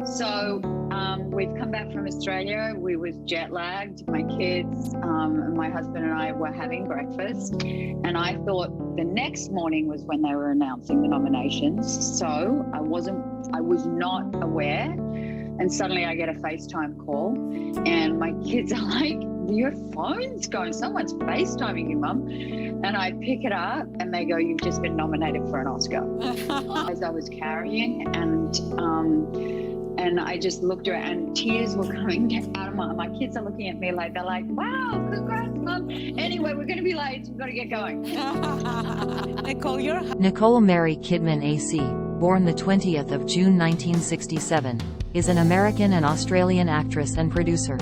So we've come back from Australia. We was jet lagged. My kids and my husband and I were having breakfast, and I thought the next morning was when they were announcing the nominations. So I was not aware, and suddenly I get a FaceTime call, and my kids are like, "Your phone's going. Someone's FaceTiming you, Mum." And I pick it up, and they go, "You've just been nominated for an Oscar." As I was carrying, and I just looked around, and tears were coming out of my kids are looking at me like, they're like, "Wow, congrats, Mum. Anyway, we're going to be late. We've got to get going." Nicole Mary Kidman AC, born the 20th of June 1967, is an American and Australian actress and producer.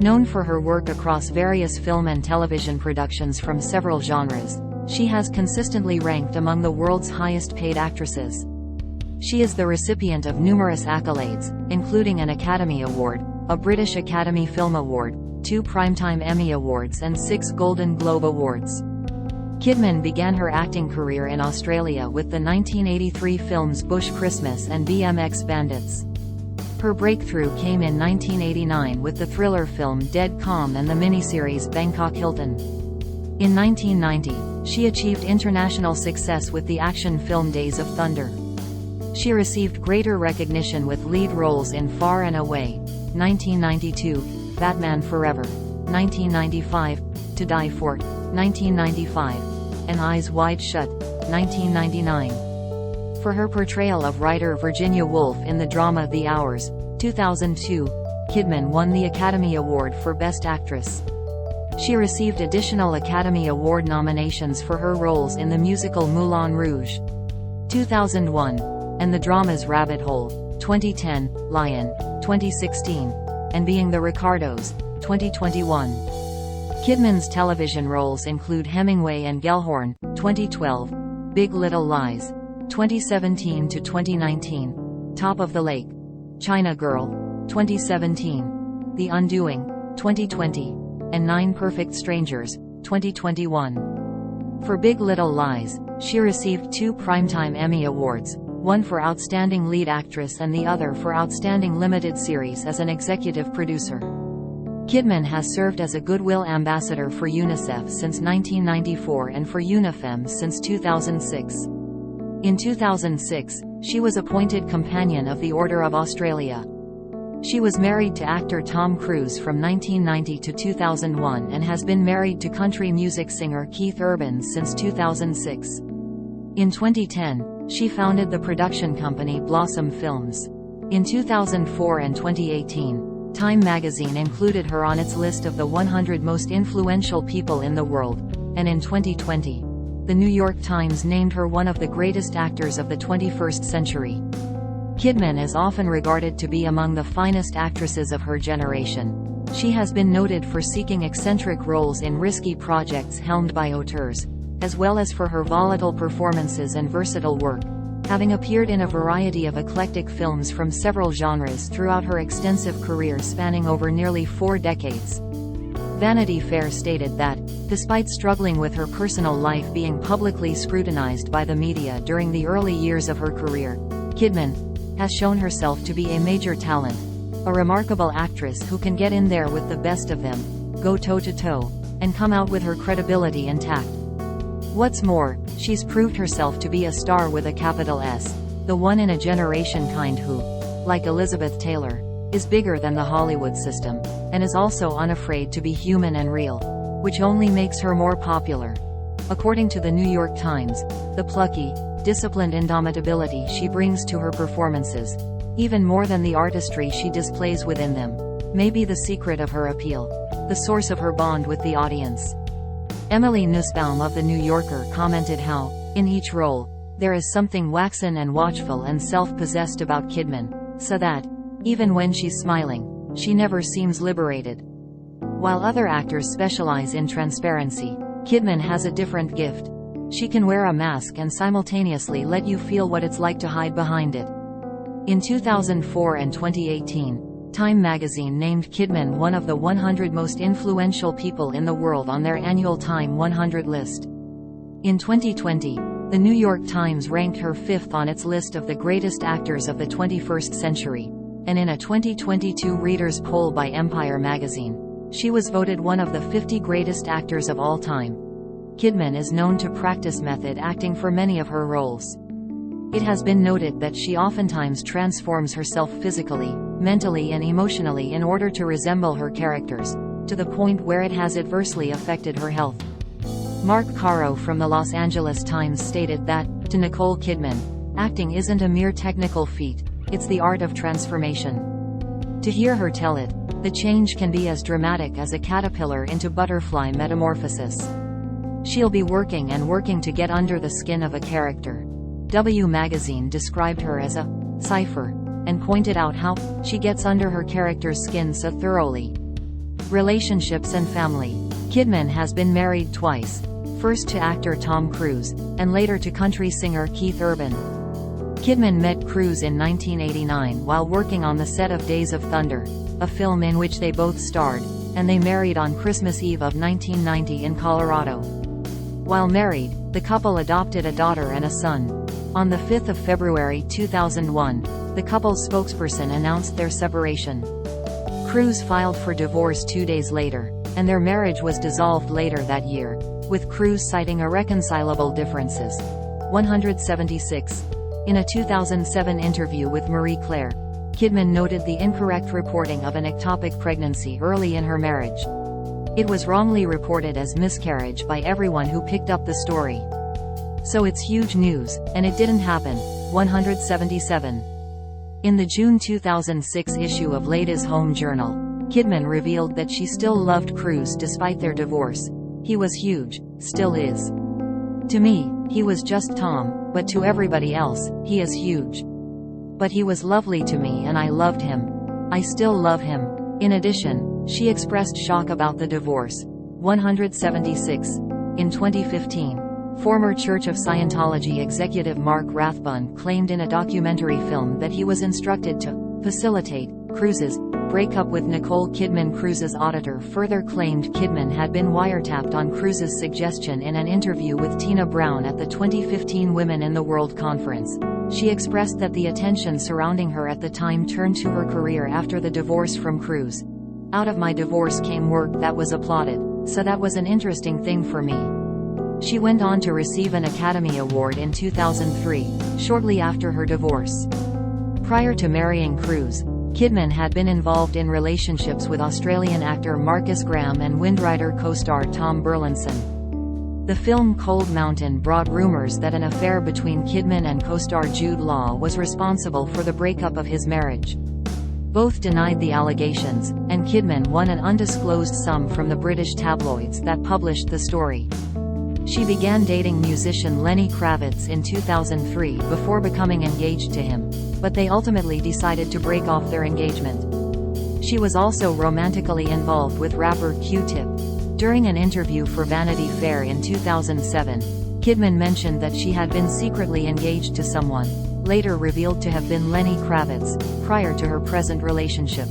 Known for her work across various film and television productions from several genres, she has consistently ranked among the world's highest-paid actresses. She is the recipient of numerous accolades, including an Academy Award, a British Academy Film Award, 2 Primetime Emmy Awards and 6 Golden Globe Awards. Kidman began her acting career in Australia with the 1983 films Bush Christmas and BMX Bandits. Her breakthrough came in 1989 with the thriller film Dead Calm and the miniseries Bangkok Hilton. In 1990, she achieved international success with the action film Days of Thunder. She received greater recognition with lead roles in Far and Away, 1992, Batman Forever, 1995, To Die For, 1995, and Eyes Wide Shut, 1999. For her portrayal of writer Virginia Woolf in the drama The Hours, 2002, Kidman won the Academy Award for Best Actress. She received additional Academy Award nominations for her roles in the musical Moulin Rouge, 2001, and the dramas Rabbit Hole, 2010, Lion, 2016, and Being the Ricardos, 2021. Kidman's television roles include Hemingway and Gellhorn, 2012, Big Little Lies, 2017 to 2019, Top of the Lake, China Girl, 2017, The Undoing, 2020, and 9 Perfect Strangers, 2021. For Big Little Lies, she received 2 Primetime Emmy Awards, one for Outstanding Lead Actress and the other for Outstanding Limited Series as an executive producer. Kidman has served as a Goodwill Ambassador for UNICEF since 1994 and for UNIFEM since 2006. In 2006, she was appointed Companion of the Order of Australia. She was married to actor Tom Cruise from 1990 to 2001 and has been married to country music singer Keith Urban since 2006. In 2010, she founded the production company Blossom Films. In 2004 and 2018, Time magazine included her on its list of the 100 most influential people in the world, and in 2020, The New York Times named her one of the greatest actors of the 21st century. Kidman is often regarded to be among the finest actresses of her generation. She has been noted for seeking eccentric roles in risky projects helmed by auteurs, as well as for her volatile performances and versatile work, having appeared in a variety of eclectic films from several genres throughout her extensive career spanning over nearly 4 decades. Vanity Fair stated that, despite struggling with her personal life being publicly scrutinized by the media during the early years of her career, Kidman has shown herself to be a major talent, a remarkable actress who can get in there with the best of them, go toe-to-toe, and come out with her credibility intact. What's more, she's proved herself to be a star with a capital S, the one-in-a-generation kind who, like Elizabeth Taylor, is bigger than the Hollywood system, and is also unafraid to be human and real, which only makes her more popular. According to the New York Times, the plucky, disciplined indomitability she brings to her performances, even more than the artistry she displays within them, may be the secret of her appeal, the source of her bond with the audience. Emily Nussbaum of The New Yorker commented how, in each role, there is something waxen and watchful and self-possessed about Kidman, so that, even when she's smiling, she never seems liberated. While other actors specialize in transparency, Kidman has a different gift. She can wear a mask and simultaneously let you feel what it's like to hide behind it. In 2004 and 2018, Time magazine named Kidman one of the 100 most influential people in the world on their annual Time 100 list. In 2020, the New York Times ranked her 5th on its list of the greatest actors of the 21st century. and in a 2022 readers' poll by Empire magazine, she was voted one of the 50 greatest actors of all time. Kidman is known to practice method acting for many of her roles. It has been noted that she oftentimes transforms herself physically, mentally and emotionally in order to resemble her characters, to the point where it has adversely affected her health. Mark Caro from the Los Angeles Times stated that, to Nicole Kidman, acting isn't a mere technical feat, it's the art of transformation. To hear her tell it, the change can be as dramatic as a caterpillar into butterfly metamorphosis. She'll be working and working to get under the skin of a character. W magazine described her as a cipher, and pointed out how she gets under her character's skin so thoroughly. Relationships and family. Kidman has been married twice, first to actor Tom Cruise, and later to country singer Keith Urban. Kidman met Cruise in 1989 while working on the set of Days of Thunder, a film in which they both starred, and they married on Christmas Eve of 1990 in Colorado. While married, the couple adopted a daughter and a son. On the 5th of February 2001, the couple's spokesperson announced their separation. Cruise filed for divorce 2 days later, and their marriage was dissolved later that year, with Cruise citing irreconcilable differences. 176. In a 2007 interview with Marie Claire, Kidman noted the incorrect reporting of an ectopic pregnancy early in her marriage. It was wrongly reported as miscarriage by everyone who picked up the story. So it's huge news, and it didn't happen. 177. In the June 2006 issue of Ladies' Home Journal, Kidman revealed that she still loved Cruise despite their divorce. He was huge, still is. To me, he was just Tom, but to everybody else, he is huge. But he was lovely to me and I loved him. I still love him. In addition, she expressed shock about the divorce. 176. In 2015, former Church of Scientology executive Mark Rathbun claimed in a documentary film that he was instructed to facilitate Cruise's breakup with Nicole Kidman. Cruise's auditor further claimed Kidman had been wiretapped on Cruise's suggestion in an interview with Tina Brown at the 2015 Women in the World conference. She expressed that the attention surrounding her at the time turned to her career after the divorce from Cruise. Out of my divorce came work that was applauded, so that was an interesting thing for me. She went on to receive an Academy Award in 2003, shortly after her divorce. Prior to marrying Cruise, Kidman had been involved in relationships with Australian actor Marcus Graham and Windrider co-star Tom Burlinson. The film Cold Mountain brought rumors that an affair between Kidman and co-star Jude Law was responsible for the breakup of his marriage. Both denied the allegations, and Kidman won an undisclosed sum from the British tabloids that published the story. She began dating musician Lenny Kravitz in 2003 before becoming engaged to him, but they ultimately decided to break off their engagement. She was also romantically involved with rapper Q-Tip. During an interview for Vanity Fair in 2007, Kidman mentioned that she had been secretly engaged to someone, later revealed to have been Lenny Kravitz, prior to her present relationship.